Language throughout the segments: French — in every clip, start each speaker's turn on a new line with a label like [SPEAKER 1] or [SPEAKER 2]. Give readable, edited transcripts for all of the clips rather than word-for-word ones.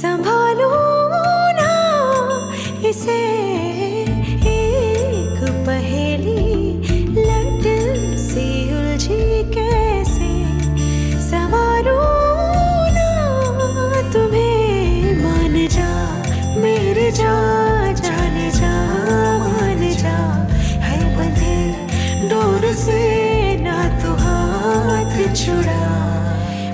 [SPEAKER 1] संभालूं ना इसे एक पहेली लट सी उलझी कैसे संवारूं ना तुम्हें मान जा मेरे जा जाने जा मान जा है बंधे डोर से ना तू हाथ छुड़ा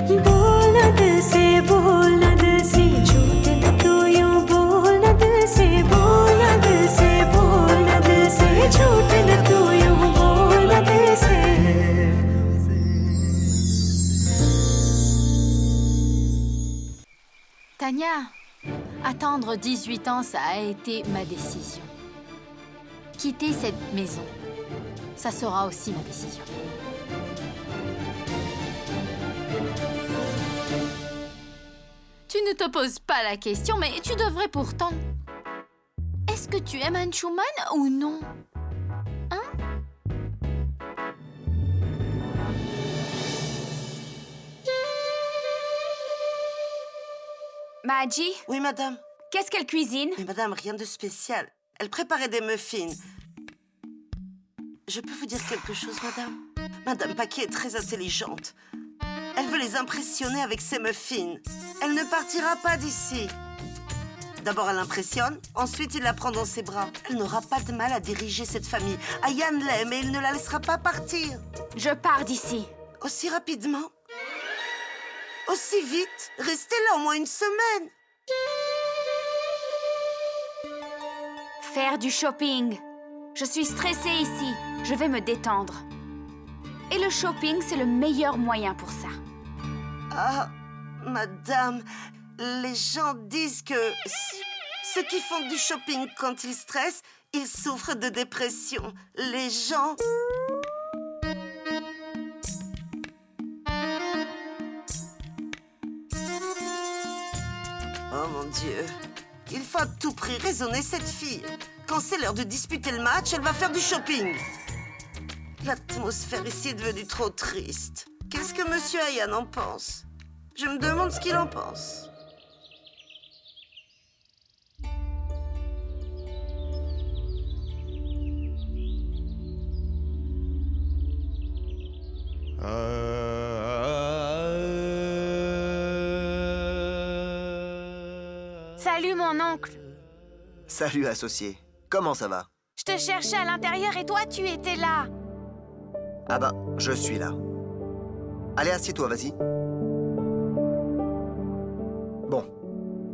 [SPEAKER 1] बोल न दिल से बोल न दिल से झूठ न तू यूं बोल न दिल से बोल न दिल से बोल न दिल से झूठ न तू यूं बोल न दिल से
[SPEAKER 2] Tania, attendre 18 ans, ça a été ma décision. Quitter cette maison, ça sera aussi ma décision. Tu ne te poses pas la question, mais tu devrais pourtant. Est-ce que tu aimes Anshuman ou non? Hein?
[SPEAKER 3] Maji,
[SPEAKER 4] Oui, madame.
[SPEAKER 3] qu'est-ce qu'elle cuisine?
[SPEAKER 4] Mais madame, rien de spécial. Elle préparait des muffins. Je peux vous dire quelque chose, madame? Madame Paquet est très intelligente. Elle veut les impressionner avec ses muffins. Elle ne partira pas d'ici. D'abord, elle impressionne, ensuite, il la prend dans ses bras. Elle n'aura pas de mal à diriger cette famille. Ayan l'aime et il ne la laissera pas partir.
[SPEAKER 3] Je pars d'ici.
[SPEAKER 4] Aussi rapidement? Aussi vite? Restez là au moins une semaine.
[SPEAKER 3] Faire du shopping. Je suis stressée ici. Je vais me détendre. Et le shopping, c'est le meilleur moyen pour ça.
[SPEAKER 4] Ah, madame, les gens disent que ceux qui font du shopping quand ils stressent, ils souffrent de dépression. Les gens... Oh mon Dieu, il faut à tout prix raisonner cette fille. Quand c'est l'heure de disputer le match, elle va faire du shopping. L'atmosphère ici est devenue trop triste. Qu'est-ce que Monsieur Ayan en pense? Je me demande ce qu'il en pense.
[SPEAKER 3] Salut, mon oncle.
[SPEAKER 5] Salut, associé. Comment ça va?
[SPEAKER 3] Je te cherchais à l'intérieur et toi, tu étais là.
[SPEAKER 5] Ah bah, je suis là. Allez, assieds-toi, vas-y. Bon.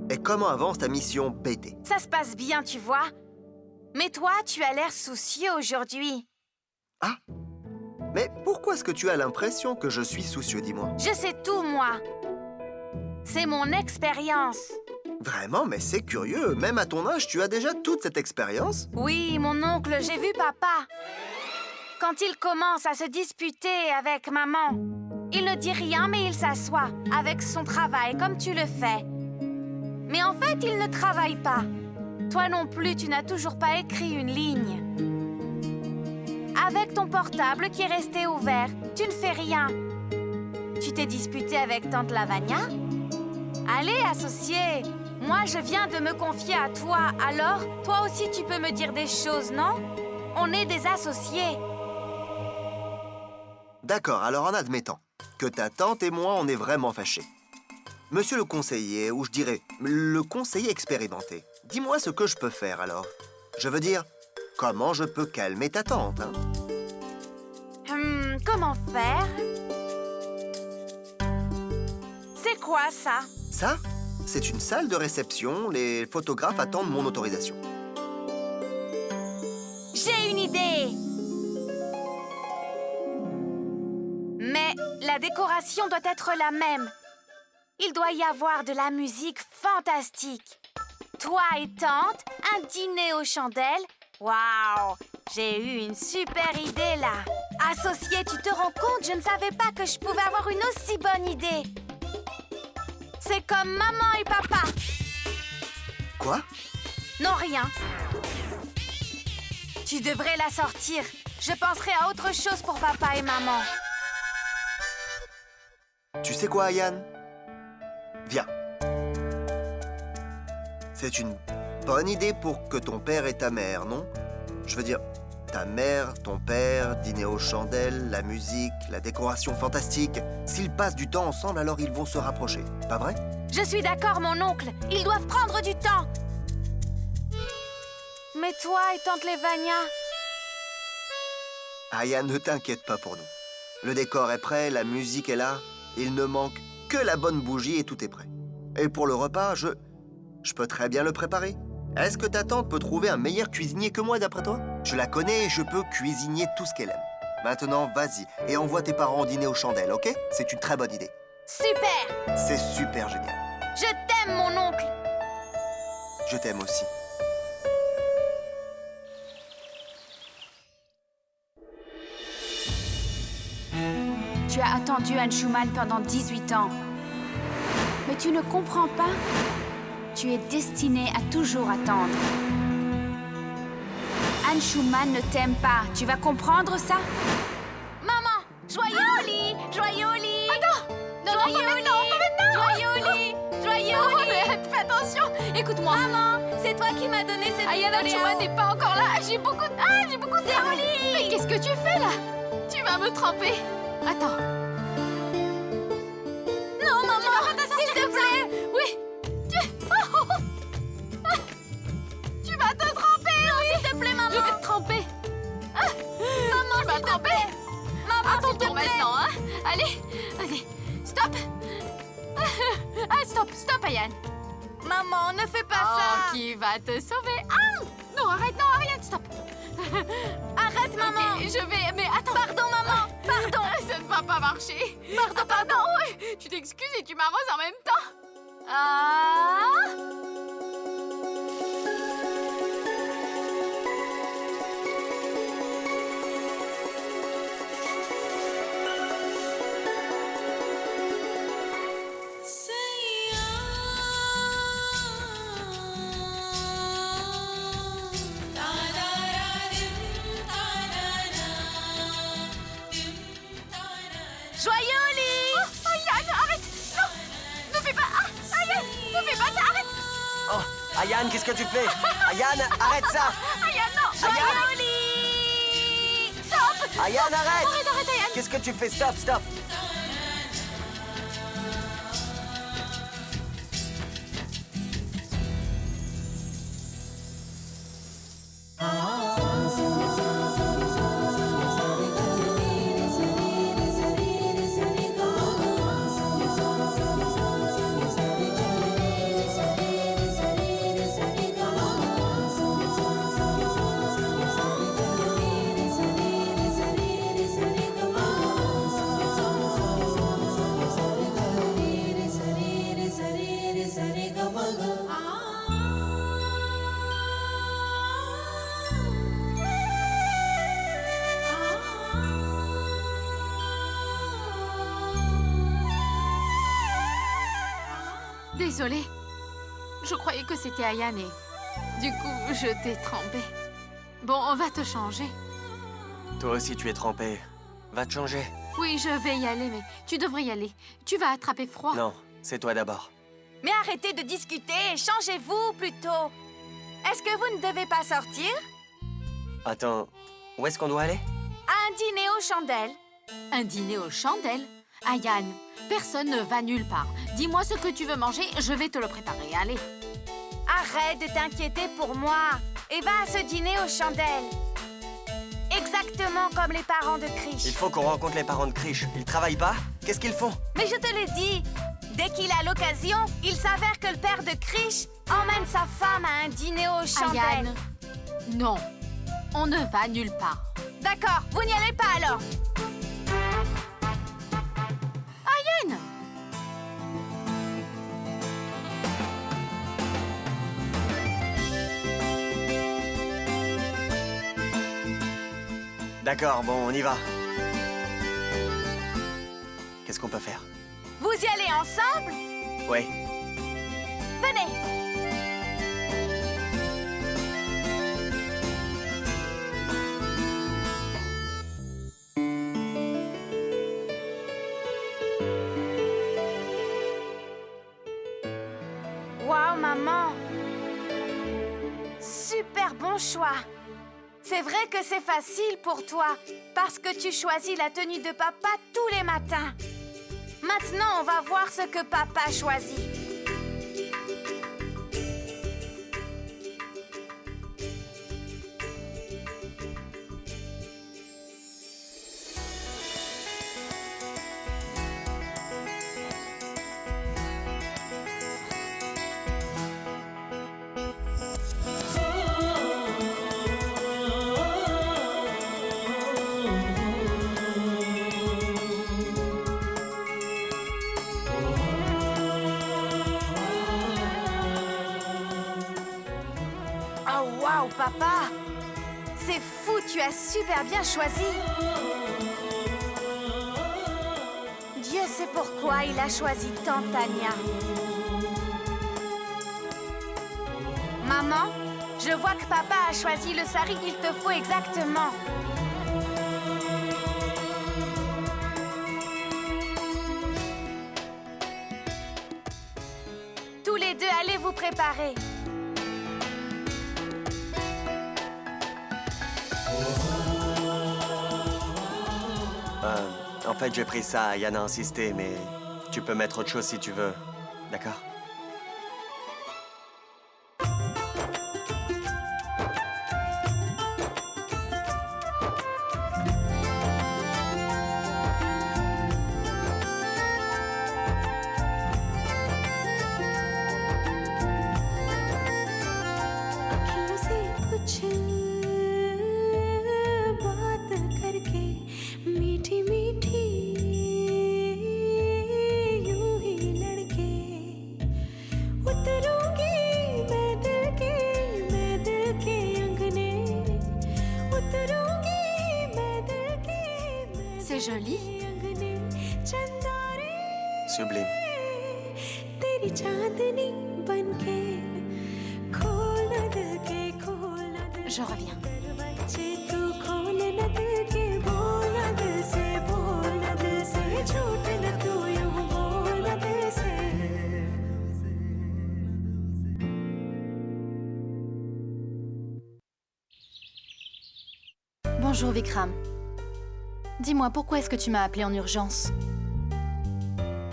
[SPEAKER 5] Et comment avance ta mission BT?
[SPEAKER 3] Ça se passe bien, tu vois. Mais toi, tu as l'air soucieux aujourd'hui.
[SPEAKER 5] Ah? Mais pourquoi est-ce que tu as l'impression que je suis soucieux, dis-moi?
[SPEAKER 3] Je sais tout, moi. C'est mon expérience.
[SPEAKER 5] Vraiment, mais c'est curieux. Même à ton âge, tu as déjà toute cette expérience?
[SPEAKER 3] Oui, mon oncle, j'ai vu papa. Quand il commence à se disputer avec maman, il ne dit rien, mais il s'assoit avec son travail, comme tu le fais. Mais en fait, il ne travaille pas. Toi non plus, tu n'as toujours pas écrit une ligne. Avec ton portable qui est resté ouvert, tu ne fais rien. Tu t'es disputé avec tante Lavagna? Allez, associé, moi je viens de me confier à toi, alors toi aussi tu peux me dire des choses, non? On est des associés.
[SPEAKER 5] D'accord, alors en admettant que ta tante et moi, on est vraiment fâchés. Monsieur le conseiller, ou je dirais, le conseiller expérimenté, dis-moi ce que je peux faire alors. Je veux dire, comment je peux calmer ta tante, hein?
[SPEAKER 3] Comment faire? C'est quoi ça?
[SPEAKER 5] Ça, c'est une salle de réception. Les photographes attendent mon autorisation.
[SPEAKER 3] J'ai une idée! Mais la décoration doit être la même. Il doit y avoir de la musique fantastique. Toi et tante, un dîner aux chandelles. Waouh! J'ai eu une super idée là. Associé, tu te rends compte? Je ne savais pas que je pouvais avoir une aussi bonne idée. C'est comme maman et papa.
[SPEAKER 5] Quoi?
[SPEAKER 3] Non, rien. Tu devrais la sortir. Je penserai à autre chose pour papa et maman.
[SPEAKER 5] Tu sais quoi, Ayan? Viens. C'est une bonne idée pour que ton père et ta mère, non? Je veux dire, ta mère, ton père, dîner aux chandelles, la musique, la décoration fantastique. S'ils passent du temps ensemble, alors ils vont se rapprocher. Pas vrai?
[SPEAKER 3] Je suis d'accord, mon oncle. Ils doivent prendre du temps. Mais toi et tante Lévania...
[SPEAKER 5] Aya, ne t'inquiète pas pour nous. Le décor est prêt, la musique est là. Il ne manque que la bonne bougie et tout est prêt. Et pour le repas, je peux très bien le préparer. Est-ce que ta tante peut trouver un meilleur cuisinier que moi, d'après toi? Je la connais et je peux cuisiner tout ce qu'elle aime. Maintenant, vas-y et envoie tes parents dîner aux chandelles, ok? C'est une très bonne idée.
[SPEAKER 3] Super!
[SPEAKER 5] C'est super génial.
[SPEAKER 3] Je t'aime, mon oncle.
[SPEAKER 5] Je t'aime aussi.
[SPEAKER 3] Tu as attendu Anne Schumann pendant 18 ans. Mais tu ne comprends pas. Tu es destiné à toujours attendre. Anne Schumann ne t'aime pas. Tu vas comprendre ça? Maman! Joyeux au lit! Joyeux au lit!
[SPEAKER 2] Attends! Non, non, pas maintenant, pas maintenant!
[SPEAKER 3] Joyeux au lit! Joyeux
[SPEAKER 2] Oh,
[SPEAKER 3] au lit!
[SPEAKER 2] mais fais attention! Écoute-moi!
[SPEAKER 3] Maman! C'est toi qui m'as donné cette
[SPEAKER 2] Ayana
[SPEAKER 3] Oléo.
[SPEAKER 2] Schumann n'est pas encore là! J'ai beaucoup de... Ah, j'ai beaucoup de...
[SPEAKER 3] C'est au lit!
[SPEAKER 2] Mais qu'est-ce que tu fais, là? Tu vas me tremper! Attends!
[SPEAKER 3] Non, maman! S'il te plaît!
[SPEAKER 2] Oui! Tu vas te tremper!
[SPEAKER 3] Non, s'il te plaît,
[SPEAKER 2] Je
[SPEAKER 3] maman!
[SPEAKER 2] vais te tremper!
[SPEAKER 3] Maman,
[SPEAKER 2] Tu vas
[SPEAKER 3] s'il te
[SPEAKER 2] tremper!
[SPEAKER 3] plaît! Maman,
[SPEAKER 2] À ton
[SPEAKER 3] s'il te
[SPEAKER 2] tour
[SPEAKER 3] plaît!
[SPEAKER 2] maintenant, hein? Allez! Allez! Stop! Ah, stop! Stop, Ayane!
[SPEAKER 3] Maman, ne fais pas
[SPEAKER 2] Oh,
[SPEAKER 3] ça!
[SPEAKER 2] qui va te sauver? Ah! Non, arrête, non, Ariane, stop!
[SPEAKER 3] Arrête, maman!
[SPEAKER 2] Ok, je vais... Mais attends!
[SPEAKER 3] Pardon, maman! Pardon!
[SPEAKER 2] Ça ne va pas marcher!
[SPEAKER 3] Pardon, pardon!
[SPEAKER 2] Ouais, tu t'excuses et tu m'arroses en même temps! Ah!
[SPEAKER 3] Joyeux au lit!
[SPEAKER 2] Oh, Ayane, arrête! Non! Ne fais pas... Ah! Ayane, ne fais pas ça, arrête!
[SPEAKER 6] Oh, Ayane, qu'est-ce que tu fais? Ayane, arrête ça!
[SPEAKER 2] Ayane, non!
[SPEAKER 3] Joyeux
[SPEAKER 6] Ayane,
[SPEAKER 3] au lit!
[SPEAKER 2] Stop!
[SPEAKER 6] Ayane, arrête!
[SPEAKER 2] Arrête, Ayane!
[SPEAKER 6] Qu'est-ce que tu fais? Stop, stop!
[SPEAKER 2] Désolée. Je croyais que c'était Ayane et... Du coup, je t'ai trempée. Bon, on va te changer.
[SPEAKER 6] Toi aussi, tu es trempé. Va te changer.
[SPEAKER 2] Oui, je vais y aller, mais tu devrais y aller. Tu vas attraper froid.
[SPEAKER 6] Non, c'est toi d'abord.
[SPEAKER 3] Mais arrêtez de discuter, changez-vous plutôt. Est-ce que vous ne devez pas sortir?
[SPEAKER 6] Attends, où est-ce qu'on doit aller?
[SPEAKER 3] À un dîner aux chandelles.
[SPEAKER 2] Un dîner aux chandelles? Ayane, personne ne va nulle part. Dis-moi ce que tu veux manger, je vais te le préparer. Allez.
[SPEAKER 3] Arrête de t'inquiéter pour moi et va à ce dîner aux chandelles. Exactement comme les parents de Krish.
[SPEAKER 6] Il faut qu'on rencontre les parents de Krish. Ils travaillent pas? Qu'est-ce qu'ils font?
[SPEAKER 3] Mais je te l'ai dit, dès qu'il a l'occasion, il s'avère que le père de Krish emmène sa femme à un dîner aux chandelles.
[SPEAKER 2] Ayane, non. On ne va nulle part.
[SPEAKER 3] D'accord, vous n'y allez pas alors.
[SPEAKER 2] Ayane!
[SPEAKER 6] D'accord, bon, on y va. Qu'est-ce qu'on peut faire?
[SPEAKER 3] Vous y allez ensemble?
[SPEAKER 6] Ouais.
[SPEAKER 3] Venez. Waouh, maman! Super bon choix. C'est vrai que c'est facile pour toi, parce que tu choisis la tenue de papa tous les matins. Maintenant, on va voir ce que papa choisit. Oh, waouh, papa! C'est fou, tu as super bien choisi. Dieu sait pourquoi il a choisi tant Tania. Maman, je vois que papa a choisi le sari qu'il te faut exactement. Tous les deux, allez vous préparer.
[SPEAKER 6] En fait, j'ai pris ça, Ayane a insisté, mais tu peux mettre autre chose si tu veux. D'accord?
[SPEAKER 1] अखियों से कुछ बात करके मीठी मीठी यूं ही लड़के उतरूंगी मैं दिल के अंगने उतरूंगी मैं
[SPEAKER 2] C'est joli.
[SPEAKER 1] अंगने चंदारे
[SPEAKER 6] Sublime.
[SPEAKER 1] तेरी चांदनी बनके खोलना दिल के खोलना दिल
[SPEAKER 2] Je reviens.
[SPEAKER 1] दरवाजे तू खोलना दिल के बोलना दिल से झूठ न तू यूं बोलना दिल से
[SPEAKER 2] Bonjour Vikram. Dis-moi, pourquoi est-ce que tu m'as appelé en urgence?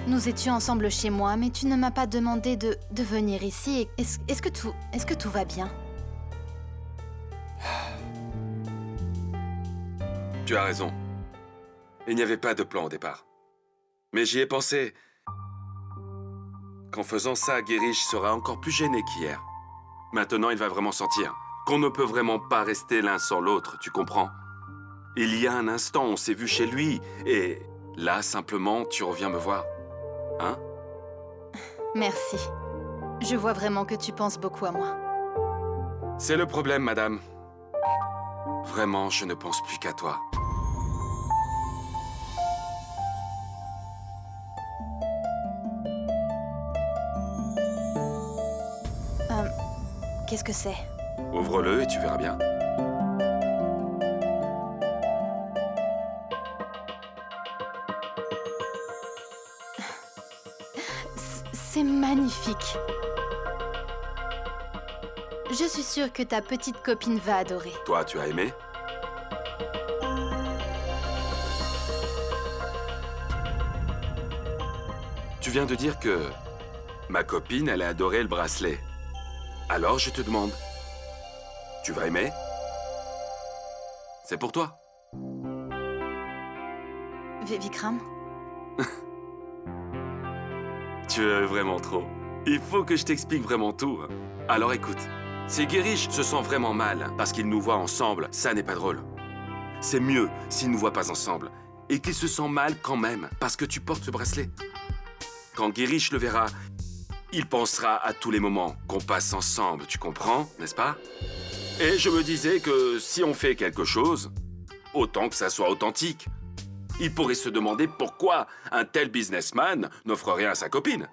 [SPEAKER 2] Nous étions ensemble chez moi, mais tu ne m'as pas demandé de venir ici. Est-ce que tout va bien?
[SPEAKER 7] Tu as raison. Il n'y avait pas de plan au départ. Mais j'y ai pensé. Qu'en faisant ça, Girish sera encore plus gêné qu'hier. Maintenant, il va vraiment sentir qu'on ne peut vraiment pas rester l'un sans l'autre, tu comprends? Il y a un instant, on s'est vu chez lui, et là, simplement, tu reviens me voir. Hein?
[SPEAKER 2] Merci. Je vois vraiment que tu penses beaucoup à moi.
[SPEAKER 7] C'est le problème, madame. Vraiment, je ne pense plus qu'à toi.
[SPEAKER 2] Qu'est-ce que c'est?
[SPEAKER 7] Ouvre-le et tu verras bien.
[SPEAKER 2] C'est magnifique. Je suis sûre que ta petite copine va adorer.
[SPEAKER 7] Toi, tu as aimé? Tu viens de dire que ma copine, elle a adoré le bracelet. Alors, je te demande, tu vas aimer? C'est pour toi.
[SPEAKER 2] Vikram?
[SPEAKER 7] Tu es vraiment trop. Il faut que je t'explique vraiment tout. Alors écoute, si Girish se sent vraiment mal parce qu'il nous voit ensemble, ça n'est pas drôle. C'est mieux s'il ne nous voit pas ensemble et qu'il se sent mal quand même parce que tu portes ce bracelet. Quand Girish le verra, il pensera à tous les moments qu'on passe ensemble, tu comprends, n'est-ce pas? Et je me disais que si on fait quelque chose, autant que ça soit authentique. Il pourrait se demander pourquoi un tel businessman n'offre rien à sa copine.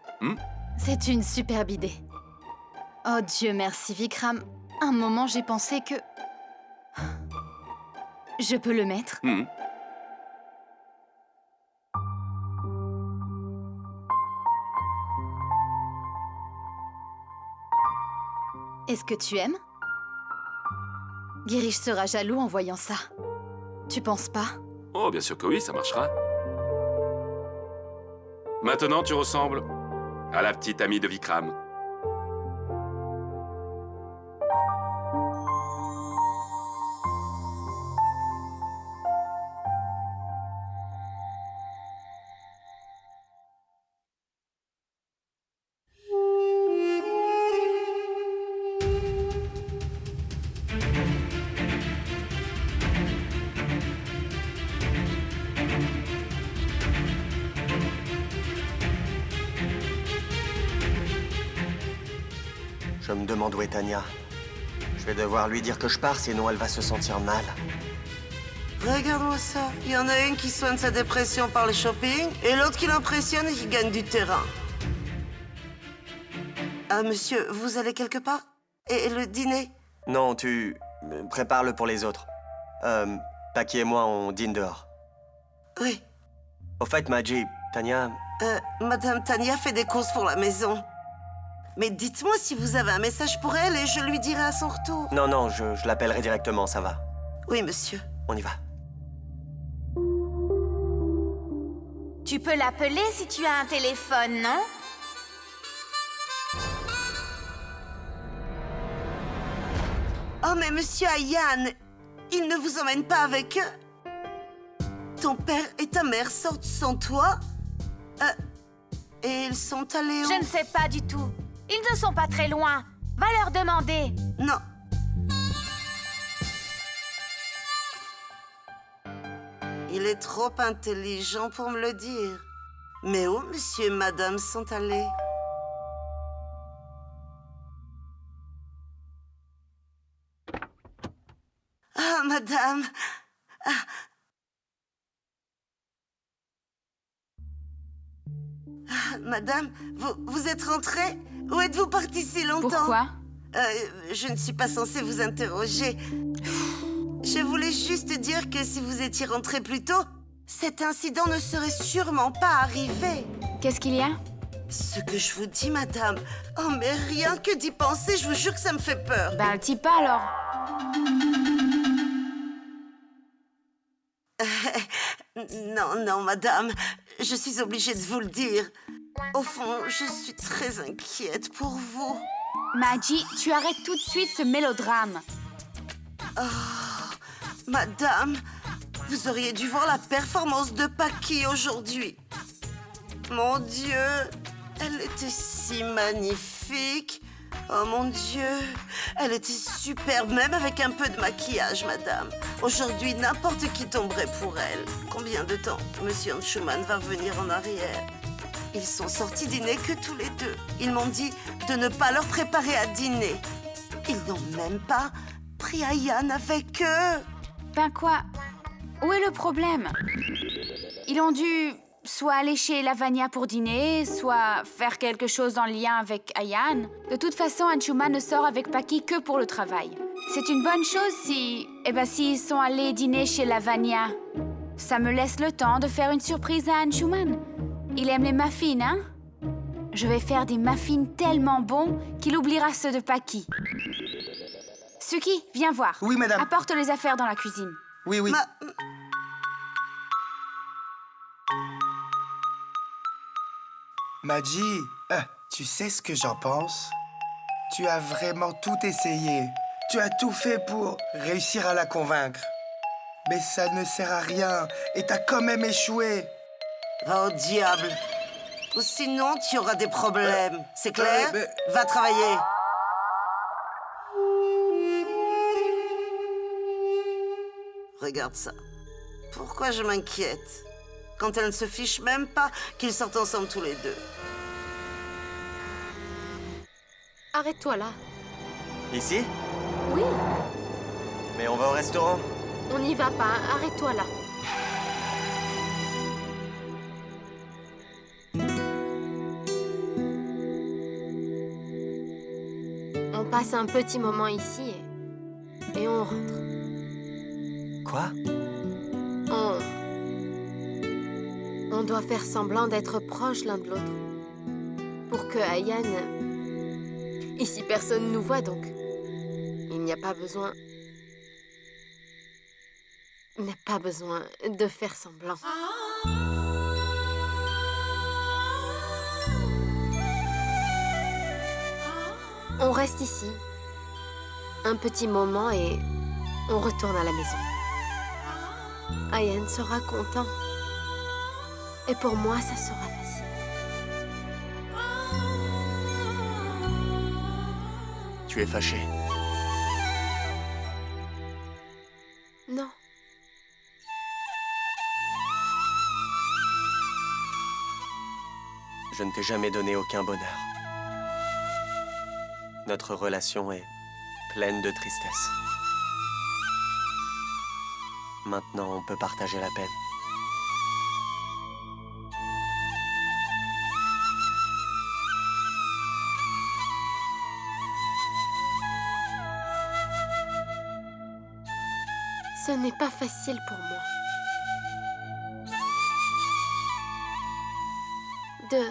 [SPEAKER 2] C'est une superbe idée. Oh Dieu merci, Vikram. Un moment, j'ai pensé que... Je peux le mettre? Est-ce que tu aimes? Girish sera jaloux en voyant ça. Tu penses pas?
[SPEAKER 7] Oh, bien sûr que oui, ça marchera. Maintenant, tu ressembles à la petite amie de Vikram.
[SPEAKER 6] Je me demande où est Tania. Je vais devoir lui dire que je pars, sinon elle va se sentir mal.
[SPEAKER 4] Regarde-moi ça. Il y en a une qui soigne sa dépression par le shopping et l'autre qui l'impressionne et qui gagne du terrain. Ah, monsieur, vous allez quelque part? Et le dîner?
[SPEAKER 6] Non, tu... prépare-le pour les autres. Paki et moi, on dîne dehors.
[SPEAKER 4] Oui.
[SPEAKER 6] Au fait, Maji, Tania...
[SPEAKER 4] Madame Tania fait des courses pour la maison. Mais dites-moi si vous avez un message pour elle et je lui dirai à son retour.
[SPEAKER 6] Non, je l'appellerai directement, ça va.
[SPEAKER 4] Oui, monsieur.
[SPEAKER 6] On y va.
[SPEAKER 3] Tu peux l'appeler si tu as un téléphone, non?
[SPEAKER 4] Oh, mais monsieur Ayan, ils ne vous emmènent pas avec eux? Ton père et ta mère sortent sans toi? Et ils sont allés où?
[SPEAKER 3] Je ne sais pas du tout. Ils ne sont pas très loin. Va leur demander.
[SPEAKER 4] Non. Il est trop intelligent pour me le dire. Mais où monsieur et madame sont allés? Ah, madame. Madame, vous êtes rentrée? Où êtes-vous partie si longtemps?
[SPEAKER 8] Pourquoi?
[SPEAKER 4] Je ne suis pas censée vous interroger. Je voulais juste dire que si vous étiez rentrée plus tôt, cet incident ne serait sûrement pas arrivé.
[SPEAKER 8] Qu'est-ce qu'il y a?
[SPEAKER 4] Ce que je vous dis, madame. Oh, mais rien que d'y penser, je vous jure que ça me fait peur.
[SPEAKER 8] Ben, le type pas alors.
[SPEAKER 4] Non, madame. Je suis obligée de vous le dire. Au fond, je suis très inquiète pour vous.
[SPEAKER 8] Maji, tu arrêtes tout de suite ce mélodrame.
[SPEAKER 4] Madame, vous auriez dû voir la performance de Paki aujourd'hui. Mon Dieu, elle était si magnifique. Oh mon Dieu, elle était superbe, même avec un peu de maquillage, madame. Aujourd'hui, n'importe qui tomberait pour elle. Combien de temps monsieur Anshuman va revenir en arrière? Ils sont sortis dîner que tous les deux. Ils m'ont dit de ne pas leur préparer à dîner. Ils n'ont même pas pris Ayan avec eux.
[SPEAKER 8] Ben quoi? Où est le problème? Ils ont dû soit aller chez Lavanya pour dîner, soit faire quelque chose en lien avec Ayan. De toute façon, Anshuman ne sort avec Paki que pour le travail. C'est une bonne chose s'ils sont allés dîner chez Lavanya. Ça me laisse le temps de faire une surprise à Anshuman. Il aime les muffins, hein? Je vais faire des muffins tellement bons qu'il oubliera ceux de Paki. Suki, viens voir.
[SPEAKER 9] Oui, madame.
[SPEAKER 8] Apporte les affaires dans la cuisine.
[SPEAKER 9] Oui. Maji, tu sais ce que j'en pense? Tu as vraiment tout essayé. Tu as tout fait pour réussir à la convaincre. Mais ça ne sert à rien et t'as quand même échoué.
[SPEAKER 4] Va au diable. Ou sinon, tu auras des problèmes. C'est clair? Va travailler. Regarde ça. Pourquoi je m'inquiète? Quand elle ne se fiche même pas qu'ils sortent ensemble tous les deux.
[SPEAKER 10] Arrête-toi là.
[SPEAKER 6] Ici?
[SPEAKER 10] Oui,
[SPEAKER 6] Mais on va au restaurant.
[SPEAKER 10] on n'y va pas. Arrête-toi là. On passe un petit moment ici et on rentre.
[SPEAKER 6] Quoi?
[SPEAKER 10] On doit faire semblant d'être proches l'un de l'autre. Pour que Ayan... Ici, personne nous voit, donc il n'y a pas besoin n'ai pas besoin de faire semblant. On reste ici, un petit moment et on retourne à la maison. Ayan sera content. Et pour moi, ça sera facile.
[SPEAKER 6] Tu es fâché?
[SPEAKER 10] Non.
[SPEAKER 6] Je ne t'ai jamais donné aucun bonheur. Notre relation est pleine de tristesse. Maintenant, on peut partager la peine.
[SPEAKER 10] Ce n'est pas facile pour moi. De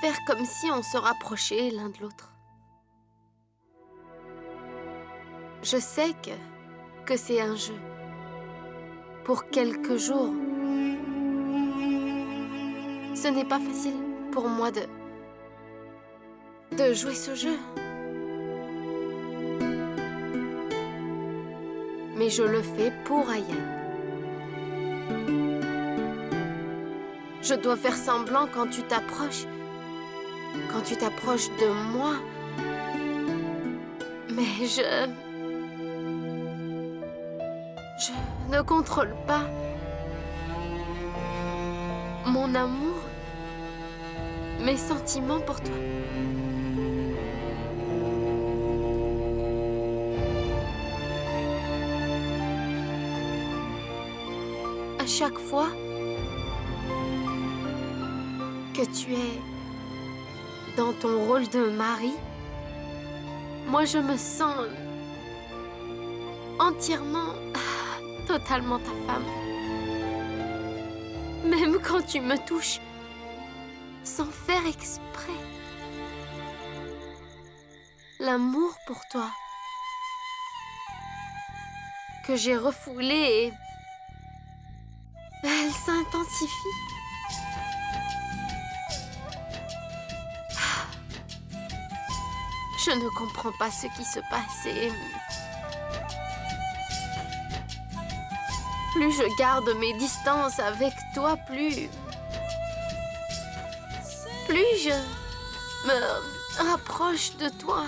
[SPEAKER 10] faire comme si on se rapprochait l'un de l'autre. Je sais que c'est un jeu. Pour quelques jours. Ce n'est pas facile pour moi de jouer ce jeu. Mais je le fais pour Ayan. Je dois faire semblant quand tu t'approches. Quand tu t'approches de moi. Mais je ne contrôle pas mon amour, mes sentiments pour toi. À chaque fois que tu es dans ton rôle de mari, moi je me sens entièrement, totalement ta femme. Même quand tu me touches, sans faire exprès. L'amour pour toi, que j'ai refoulé, elle s'intensifie. Je ne comprends pas ce qui se passe et plus je garde mes distances avec toi, plus je me rapproche de toi.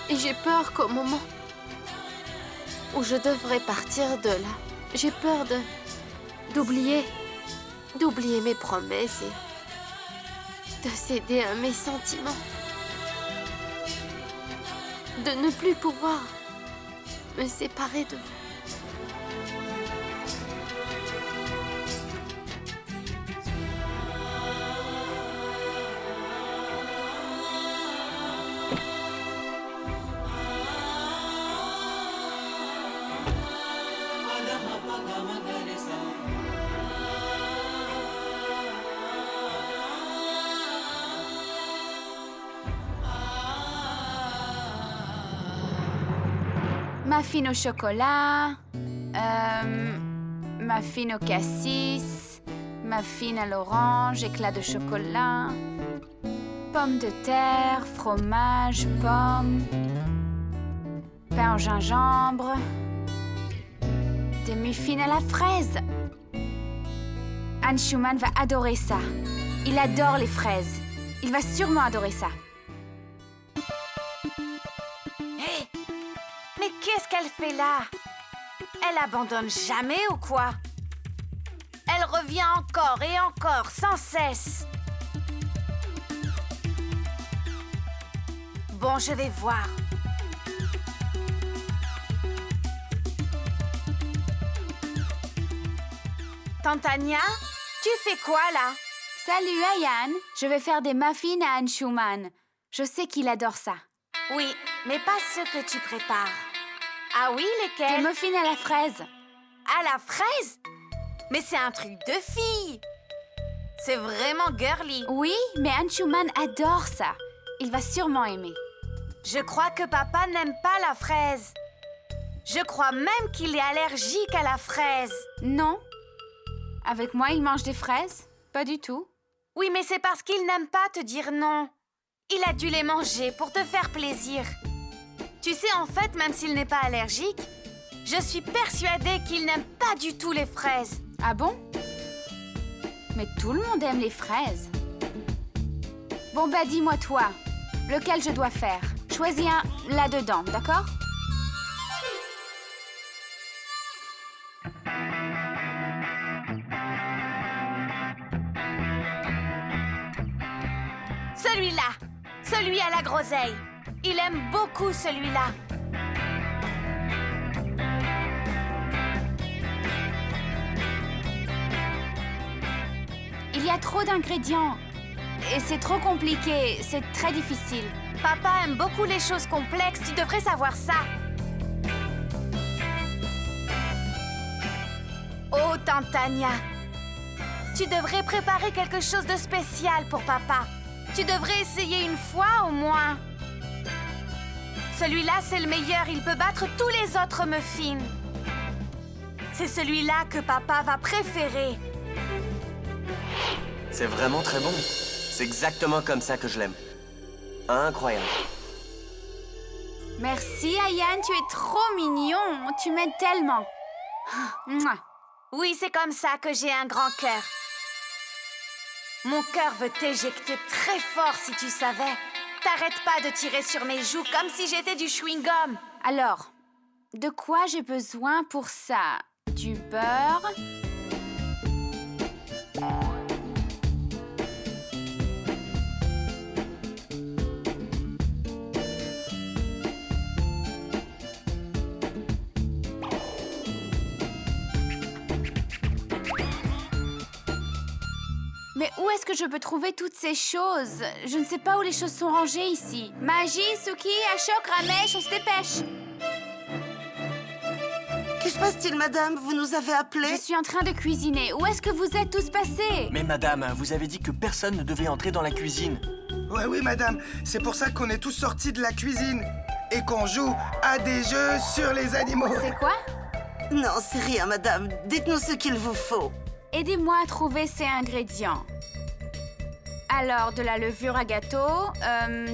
[SPEAKER 10] Et j'ai peur qu'au moment où je devrais partir de là, j'ai peur d'oublier mes promesses et de céder à mes sentiments. De ne plus pouvoir me séparer de vous.
[SPEAKER 8] Muffin au chocolat, muffin au cassis, muffin à l'orange, éclat de chocolat, pommes de terre, fromage, pommes, pain au gingembre, des muffins à la fraise. Anshuman va adorer ça. Il adore les fraises. Il va sûrement adorer ça.
[SPEAKER 3] Mais qu'est-ce qu'elle fait là? Elle abandonne jamais ou quoi? Elle revient encore et encore, sans cesse. Bon, je vais voir. Tante Anya, tu fais quoi là?
[SPEAKER 8] Salut Ayan, je vais faire des muffins à Anshuman. Je sais qu'il adore ça.
[SPEAKER 3] Oui, mais pas ceux que tu prépares. Ah oui,
[SPEAKER 8] Des
[SPEAKER 3] lesquels?
[SPEAKER 8] muffins à la fraise.
[SPEAKER 3] À la fraise? Mais c'est un truc de fille. C'est vraiment girly.
[SPEAKER 8] Oui, mais Anshuman adore ça. Il va sûrement aimer.
[SPEAKER 3] Je crois que papa n'aime pas la fraise. Je crois même qu'il est allergique à la fraise.
[SPEAKER 8] Non. Avec moi, il mange des fraises? Pas du tout.
[SPEAKER 3] Oui, mais c'est parce qu'il n'aime pas te dire non. Il a dû les manger pour te faire plaisir. Tu sais, en fait, même s'il n'est pas allergique, je suis persuadée qu'il n'aime pas du tout les fraises.
[SPEAKER 8] Ah bon? Mais tout le monde aime les fraises. Bon, bah dis-moi toi, lequel je dois faire? Choisis un là-dedans, d'accord?
[SPEAKER 3] Celui-là, celui à la groseille. Il aime beaucoup celui-là.
[SPEAKER 8] Il y a trop d'ingrédients. Et c'est trop compliqué, c'est très difficile.
[SPEAKER 3] Papa aime beaucoup les choses complexes, tu devrais savoir ça. Oh, tante Tania, tu devrais préparer quelque chose de spécial pour papa. Tu devrais essayer une fois au moins. Celui-là, c'est le meilleur, il peut battre tous les autres muffins. C'est celui-là que papa va préférer.
[SPEAKER 6] C'est vraiment très bon. C'est exactement comme ça que je l'aime. Incroyable.
[SPEAKER 8] Merci, Ayan, tu es trop mignon. Tu m'aides tellement. Mouah.
[SPEAKER 3] Oui, c'est comme ça que j'ai un grand cœur. Mon cœur veut t'éjecter très fort si tu savais. T'arrêtes pas de tirer sur mes joues comme si j'étais du chewing-gum.
[SPEAKER 8] Alors, de quoi j'ai besoin pour ça? Du beurre. Mais où est-ce que je peux trouver toutes ces choses? Je ne sais pas où les choses sont rangées ici. Magie, Suki, Ashok, Ramesh, on se dépêche.
[SPEAKER 4] Que se passe-t-il, madame? Vous nous avez appelés?
[SPEAKER 8] Je suis en train de cuisiner. Où est-ce que vous êtes tous passés?
[SPEAKER 6] Mais madame, vous avez dit que personne ne devait entrer dans la cuisine.
[SPEAKER 9] Ouais, oui, madame. C'est pour ça qu'on est tous sortis de la cuisine et qu'on joue à des jeux sur les animaux.
[SPEAKER 8] C'est quoi?
[SPEAKER 4] Non, c'est rien, madame. Dites-nous ce qu'il vous faut.
[SPEAKER 8] Aidez-moi à trouver ces ingrédients. Alors, de la levure à gâteau,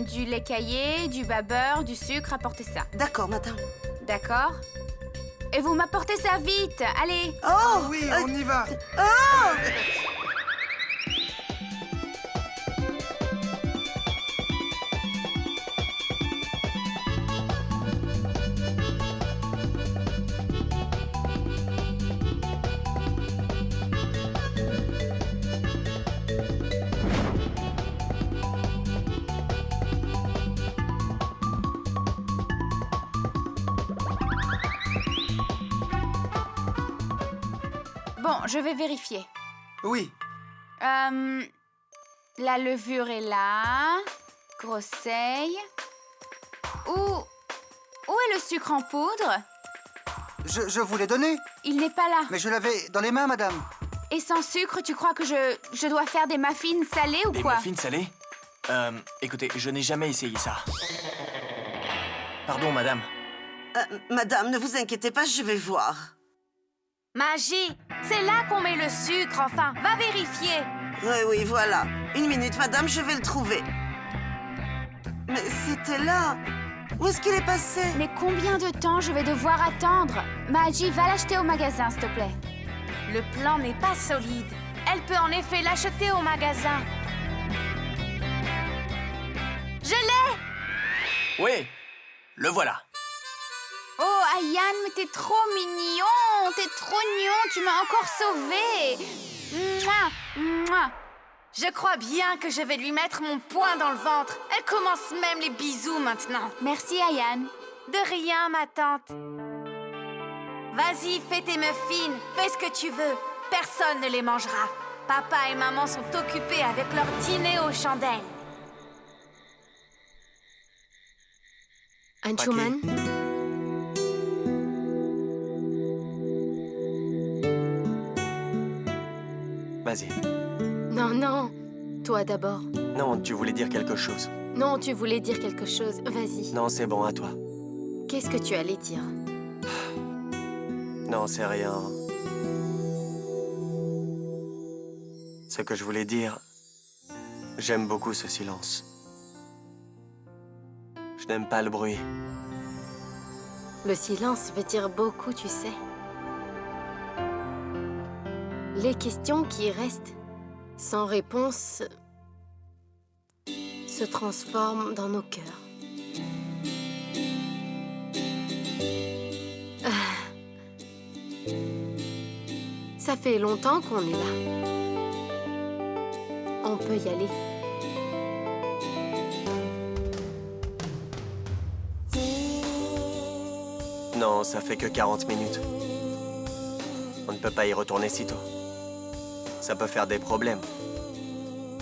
[SPEAKER 8] du lait caillé, du beurre, du sucre, apportez ça.
[SPEAKER 4] D'accord, madame.
[SPEAKER 8] D'accord? Et vous m'apportez ça vite, allez!
[SPEAKER 4] Oh,
[SPEAKER 9] Oui, on y va.
[SPEAKER 8] Bon, je vais vérifier.
[SPEAKER 9] Oui.
[SPEAKER 8] La levure est là. Grosseille. Où est le sucre en poudre?
[SPEAKER 11] Je vous l'ai donné,
[SPEAKER 8] Il n'est pas là.
[SPEAKER 11] mais je l'avais dans les mains, madame.
[SPEAKER 8] Et sans sucre, tu crois que je dois faire des muffins salés ou
[SPEAKER 6] Des
[SPEAKER 8] quoi?
[SPEAKER 6] muffins salés? Écoutez, je n'ai jamais essayé ça. Pardon, madame.
[SPEAKER 4] Madame, ne vous inquiétez pas, je vais voir.
[SPEAKER 3] Magie, c'est là qu'on met le sucre, enfin. Va vérifier.
[SPEAKER 4] Oui, oui, voilà. Une minute, madame, je vais le trouver. Mais c'était là. Où est-ce qu'il est passé?
[SPEAKER 8] Mais combien de temps je vais devoir attendre? Magie, va l'acheter au magasin, s'il te plaît.
[SPEAKER 3] Le plan n'est pas solide. Elle peut en effet l'acheter au magasin. Je l'ai!
[SPEAKER 6] Oui, le voilà.
[SPEAKER 8] Oh, Ayan, mais t'es trop mignon! T'es trop mignon, tu m'as encore sauvé! Mouah, mouah.
[SPEAKER 3] Je crois bien que je vais lui mettre mon poing dans le ventre. Elle commence même les bisous maintenant.
[SPEAKER 8] Merci, Ayan.
[SPEAKER 3] De rien, ma tante. Vas-y, fais tes muffins. Fais ce que tu veux. Personne ne les mangera. Papa et maman sont occupés avec leur dîner aux chandelles.
[SPEAKER 10] Anshuman,
[SPEAKER 6] Vas-y.
[SPEAKER 10] Non, non. Toi d'abord.
[SPEAKER 6] Non, tu voulais dire quelque chose.
[SPEAKER 10] Non, tu voulais dire quelque chose. Vas-y.
[SPEAKER 6] Non, c'est bon, à toi.
[SPEAKER 10] Qu'est-ce que tu allais dire?
[SPEAKER 6] Non, c'est rien. Ce que je voulais dire, j'aime beaucoup ce silence. Je n'aime pas le bruit.
[SPEAKER 10] Le silence veut dire beaucoup, tu sais. Les questions qui restent sans réponse se transforment dans nos cœurs. Ça fait longtemps qu'on est là. On peut y aller.
[SPEAKER 6] Non, ça fait que 40 minutes. On ne peut pas y retourner si tôt. Ça peut faire des problèmes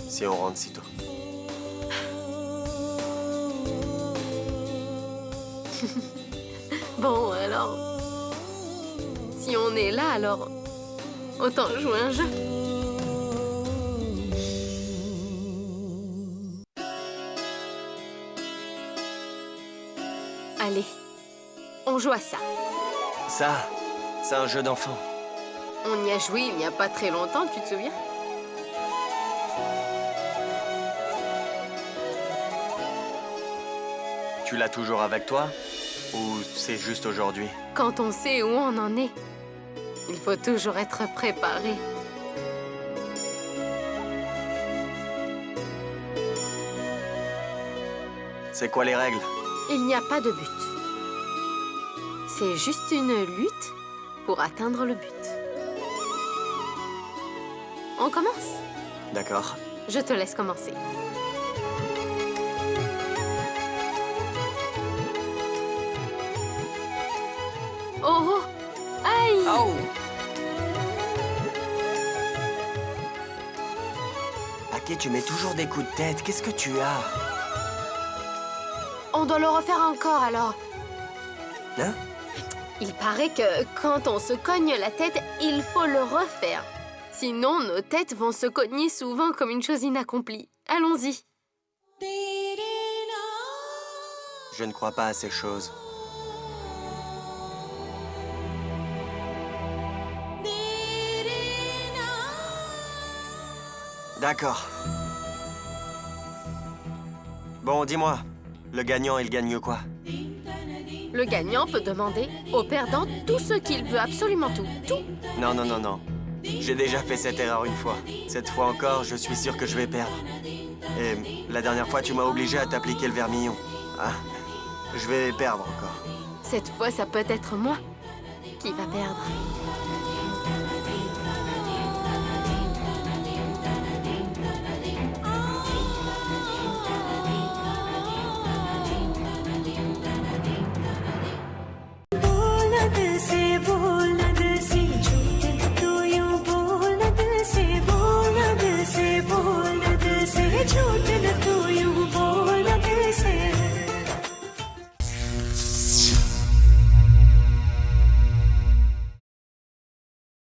[SPEAKER 6] si on rentre si tôt.
[SPEAKER 10] Bon, alors... Si on est là, alors... Autant jouer un jeu. Allez, on joue à ça.
[SPEAKER 6] Ça, c'est un jeu d'enfant.
[SPEAKER 10] On y a joué il n'y a pas très longtemps, tu te souviens?
[SPEAKER 6] Tu l'as toujours avec toi? Ou c'est juste aujourd'hui?
[SPEAKER 10] Quand on sait où on en est, il faut toujours être préparé.
[SPEAKER 6] C'est quoi les règles?
[SPEAKER 10] Il n'y a pas de but. C'est juste une lutte pour atteindre le but. On commence?
[SPEAKER 6] D'accord.
[SPEAKER 10] Je te laisse commencer. Oh, oh! Aïe!
[SPEAKER 6] Oh! Paquet, tu mets toujours des coups de tête. Qu'est-ce que tu as?
[SPEAKER 10] On doit le refaire encore, alors.
[SPEAKER 6] Hein?
[SPEAKER 10] Il paraît que quand on se cogne la tête, il faut le refaire. Sinon, nos têtes vont se cogner souvent comme une chose inaccomplie. Allons-y.
[SPEAKER 6] Je ne crois pas à ces choses. D'accord. Bon, dis-moi, le gagnant, il gagne quoi?
[SPEAKER 10] Le gagnant peut demander au perdant tout ce qu'il veut, absolument tout. Tout.
[SPEAKER 6] Non, non, non, non. J'ai déjà fait cette erreur une fois. Cette fois encore, je suis sûr que je vais perdre. Et la dernière fois, tu m'as obligé à t'appliquer le vermillon. Ah, je vais perdre encore.
[SPEAKER 10] Cette fois, ça peut être moi qui va perdre.